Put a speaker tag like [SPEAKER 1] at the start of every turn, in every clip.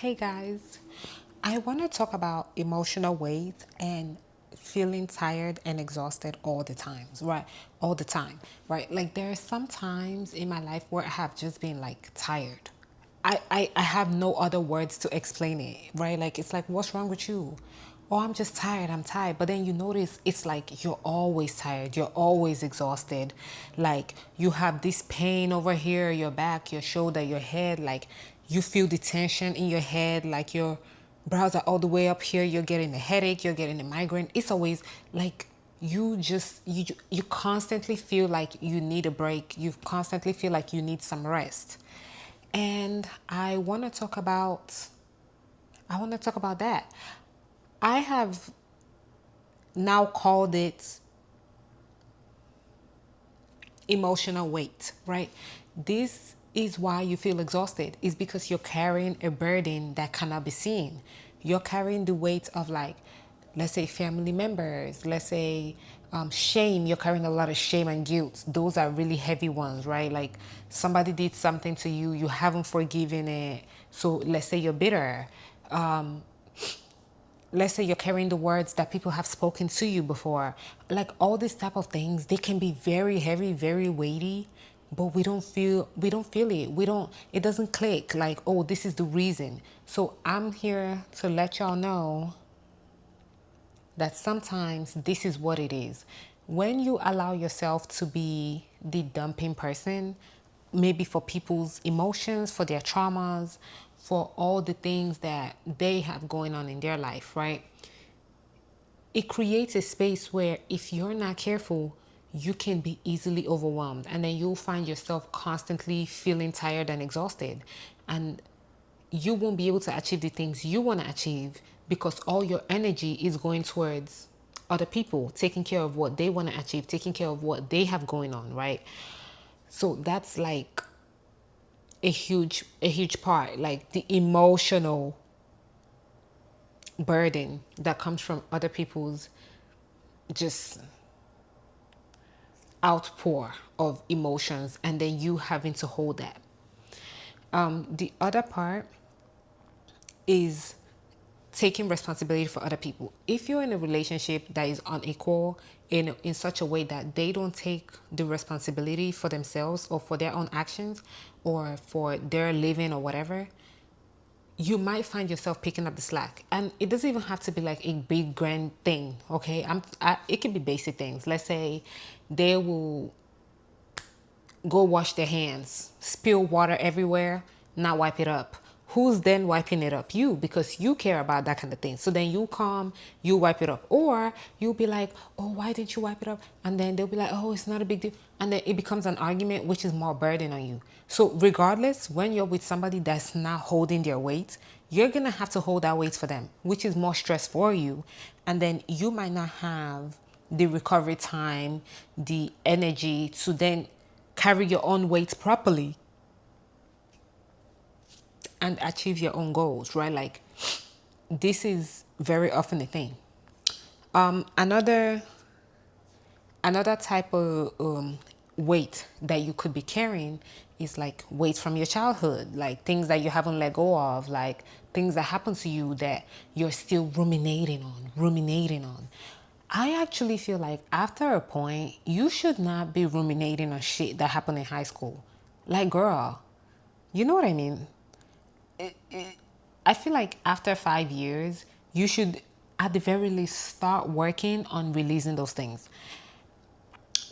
[SPEAKER 1] Hey guys, I want to talk about emotional weight and feeling tired and exhausted all the times, right? All the time, right? Like there are some times in my life where I have just been like tired. I have no other words to explain it, right? Like it's like, what's wrong with you? Oh, I'm just tired, I'm tired. But then you notice it's like you're always tired, you're always exhausted. Like you have this pain over here, your back, your shoulder, your head. Like you feel the tension in your head, like your brows are all the way up here, you're getting a headache, you're getting a migraine. It's always like you constantly feel like you need a break. You constantly feel like you need some rest. And I want to talk about that. I have now called it emotional weight, right? This is why you feel exhausted, is because you're carrying a burden that cannot be seen. You're carrying the weight of, like, let's say family members, let's say shame. You're carrying a lot of shame and guilt. Those are really heavy ones, right? Like somebody did something to you, you haven't forgiven it. So let's say you're bitter. Let's say you're carrying the words that people have spoken to you before. Like all these type of things, they can be very heavy, very weighty, but we don't feel it. It doesn't click like, oh, this is the reason. So I'm here to let y'all know that sometimes this is what it is. When you allow yourself to be the dumping person, maybe for people's emotions, for their traumas, for all the things that they have going on in their life, right? It creates a space where if you're not careful, you can be easily overwhelmed, and then you'll find yourself constantly feeling tired and exhausted, and you won't be able to achieve the things you want to achieve because all your energy is going towards other people, taking care of what they want to achieve, taking care of what they have going on, right? So that's like a huge part, like the emotional burden that comes from other people's just outpour of emotions, and then you having to hold that. The other part is taking responsibility for other people. If you're in a relationship that is unequal in such a way that they don't take the responsibility for themselves or for their own actions or for their living or whatever, you might find yourself picking up the slack. And it doesn't even have to be like a big grand thing, okay? It can be basic things. Let's say they will go wash their hands, spill water everywhere, not wipe it up. Who's then wiping it up? You, because you care about that kind of thing. So then you come, you wipe it up. Or you'll be like, oh, why didn't you wipe it up? And then they'll be like, oh, it's not a big deal. And then it becomes an argument, which is more burden on you. So regardless, when you're with somebody that's not holding their weight, you're going to have to hold that weight for them, which is more stress for you. And then you might not have the recovery time, the energy to then carry your own weight properly and achieve your own goals, right? Like this is very often a thing. Another type of weight that you could be carrying is like weight from your childhood, like things that you haven't let go of, like things that happened to you that you're still ruminating on. I actually feel like after a point, you should not be ruminating on shit that happened in high school. Like, girl, you know what I mean? I feel like after 5 years, you should, at the very least, start working on releasing those things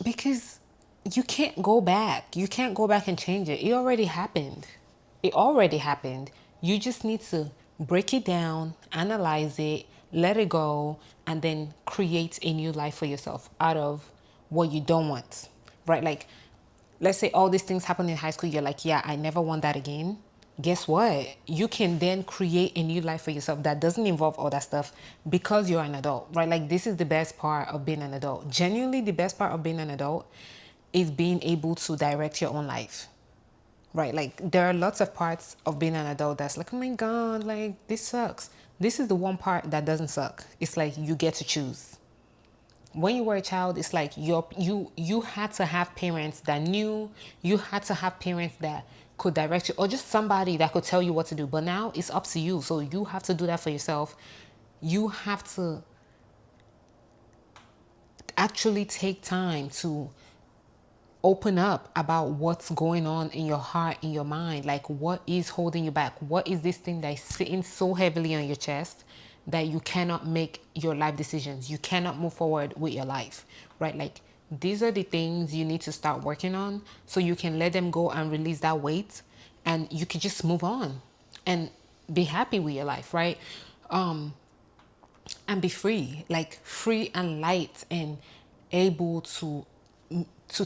[SPEAKER 1] because you can't go back. You can't go back and change it. It already happened. It already happened. You just need to break it down, analyze it, let it go, and then create a new life for yourself out of what you don't want, right? Like, let's say all these things happen in high school. You're like, yeah, I never want that again. Guess what? You can then create a new life for yourself that doesn't involve all that stuff because you're an adult, right? Like, this is the best part of being an adult. Genuinely, the best part of being an adult is being able to direct your own life, right? Like, there are lots of parts of being an adult that's like, oh my God, like, this sucks. This is the one part that doesn't suck. It's like you get to choose. When you were a child, it's like you had to have parents that knew. You had to have parents that could direct you, or just somebody that could tell you what to do. But now it's up to you. So you have to do that for yourself. You have to actually take time to open up about what's going on in your heart, in your mind. Like, what is holding you back? What is this thing that is sitting so heavily on your chest that you cannot make your life decisions? You cannot move forward with your life, right? Like, these are the things you need to start working on so you can let them go and release that weight, and you can just move on and be happy with your life, right? And be free, like free and light, and able to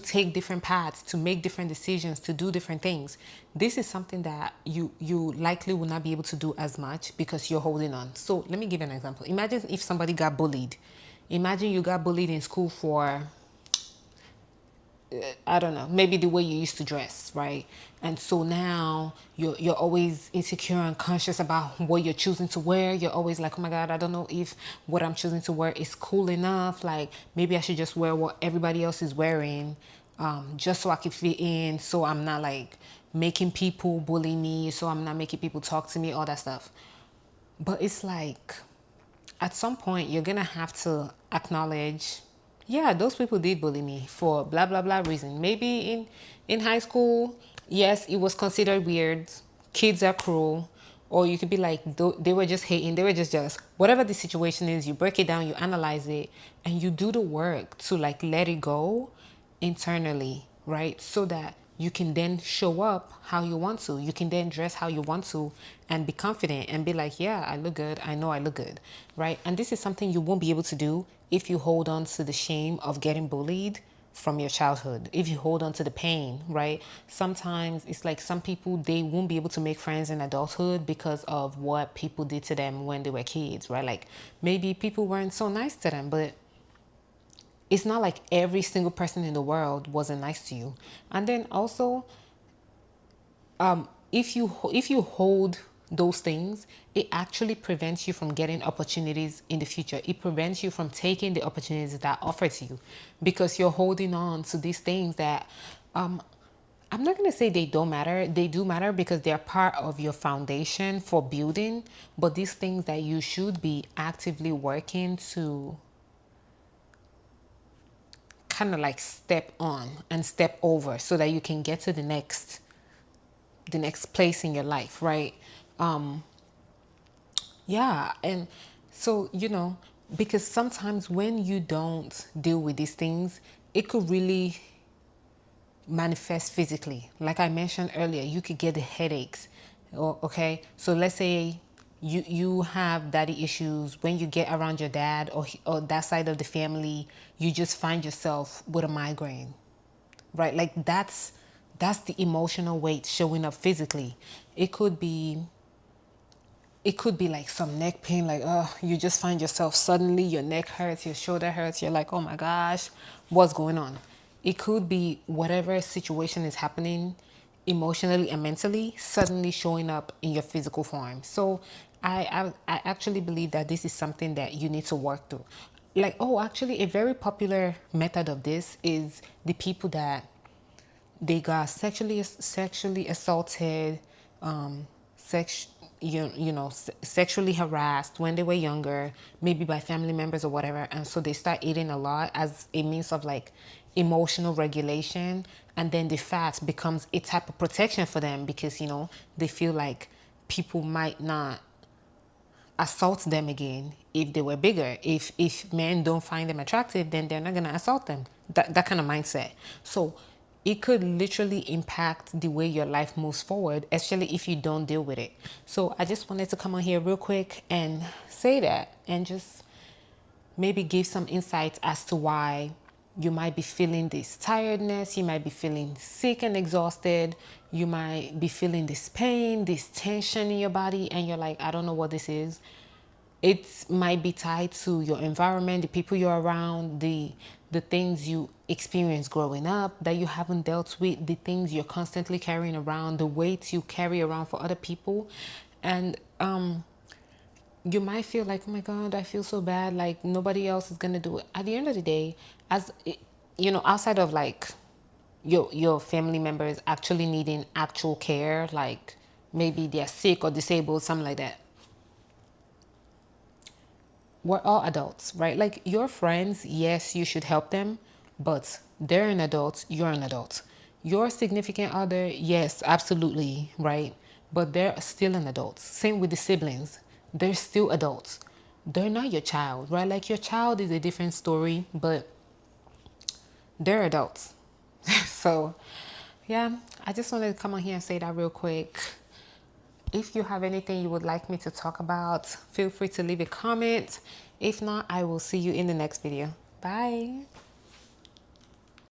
[SPEAKER 1] take different paths, to make different decisions, to do different things. This is something that you likely will not be able to do as much because you're holding on. So let me give an example. Imagine if somebody got bullied. Imagine you got bullied in school for, I don't know, maybe the way you used to dress, right? And so now you're always insecure and conscious about what you're choosing to wear. You're always like, oh my God, I don't know if what I'm choosing to wear is cool enough. Like, maybe I should just wear what everybody else is wearing, just so I can fit in, so I'm not like making people bully me, so I'm not making people talk to me, all that stuff. But it's like, at some point you're gonna have to acknowledge, yeah, those people did bully me for blah blah blah reason. Maybe in high school, yes, it was considered weird, kids are cruel. Or you could be like, they were just hating, they were just jealous. Whatever the situation is, you break it down, you analyze it, and you do the work to like let it go internally, right? So that you can then show up how you want to. You can then dress how you want to and be confident and be like, yeah, I look good. I know I look good, right? And this is something you won't be able to do if you hold on to the shame of getting bullied from your childhood. If you hold on to the pain, right? Sometimes it's like some people, they won't be able to make friends in adulthood because of what people did to them when they were kids, right? Like, maybe people weren't so nice to them, but it's not like every single person in the world wasn't nice to you. And then also, if you hold those things, it actually prevents you from getting opportunities in the future. It prevents you from taking the opportunities that are offered to you, because you're holding on to these things that, I'm not going to say they don't matter. They do matter because they're part of your foundation for building. But these things that you should be actively working to kind of like step on and step over so that you can get to the next place in your life, right? Yeah. And so, because sometimes when you don't deal with these things, it could really manifest physically. Like I mentioned earlier, you could get the headaches. Okay, so let's say you have daddy issues. When you get around your dad, or that side of the family, you just find yourself with a migraine, right? Like, that's the emotional weight showing up physically. It could be like some neck pain, like, you just find yourself suddenly, your neck hurts, your shoulder hurts, you're like, oh my gosh, what's going on? It could be whatever situation is happening emotionally and mentally suddenly showing up in your physical form. So I actually believe that this is something that you need to work through. Like, oh, actually, a very popular method of this is the people that they got sexually assaulted, sex sexually harassed when they were younger, maybe by family members or whatever, and so they start eating a lot as a means of like emotional regulation, and then the fat becomes a type of protection for them because they feel like people might not assault them again if they were bigger. If men don't find them attractive, then they're not gonna assault them. That kind of mindset. So it could literally impact the way your life moves forward, especially if you don't deal with it. So I just wanted to come on here real quick and say that, and just maybe give some insights as to why you might be feeling this tiredness, you might be feeling sick and exhausted, you might be feeling this pain, this tension in your body, and you're like, I don't know what this is. It might be tied to your environment, the people you're around, the things you experience growing up that you haven't dealt with, the things you're constantly carrying around, the weight you carry around for other people. And you might feel like, oh my God, I feel so bad, like nobody else is gonna do it. At the end of the day, as outside of like your family members actually needing actual care, like maybe they're sick or disabled, something like that. We're all adults, right? Like your friends, yes, you should help them, but they're an adult, you're an adult. Your significant other, yes, absolutely, right? But they're still an adult. Same with the siblings, they're still adults. They're not your child, right? Like your child is a different story, but they're adults. So, yeah, I just wanted to come on here and say that real quick. If you have anything you would like me to talk about, feel free to leave a comment. If not, I will see you in the next video. Bye.